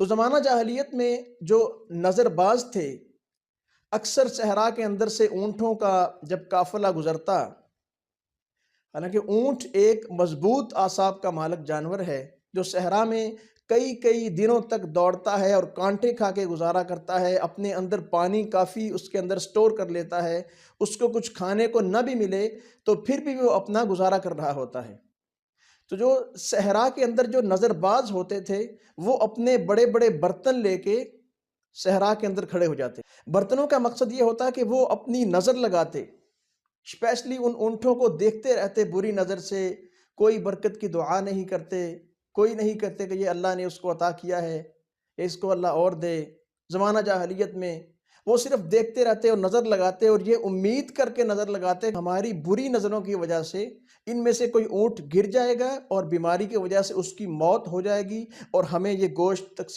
تو زمانہ جاہلیت میں جو نظر باز تھے، اکثر صحرا کے اندر سے اونٹوں کا جب قافلہ گزرتا، حالانکہ اونٹ ایک مضبوط اعصاب کا مالک جانور ہے جو صحرا میں کئی کئی دنوں تک دوڑتا ہے اور کانٹے کھا کے گزارا کرتا ہے، اپنے اندر پانی کافی اس کے اندر سٹور کر لیتا ہے، اس کو کچھ کھانے کو نہ بھی ملے تو پھر بھی وہ اپنا گزارا کر رہا ہوتا ہے۔ تو جو صحرا کے اندر جو نظر باز ہوتے تھے وہ اپنے بڑے بڑے برتن لے کے صحرا کے اندر کھڑے ہو جاتے۔ برتنوں کا مقصد یہ ہوتا کہ وہ اپنی نظر لگاتے، اسپیشلی ان اونٹوں کو دیکھتے رہتے بری نظر سے، کوئی برکت کی دعا نہیں کرتے، کوئی نہیں کرتے کہ یہ اللہ نے اس کو عطا کیا ہے، اس کو اللہ اور دے۔ زمانہ جاہلیت میں وہ صرف دیکھتے رہتے اور نظر لگاتے، اور یہ امید کر کے نظر لگاتے کہ ہماری بری نظروں کی وجہ سے ان میں سے کوئی اونٹ گر جائے گا اور بیماری کی وجہ سے اس کی موت ہو جائے گی اور ہمیں یہ گوشت تقسیم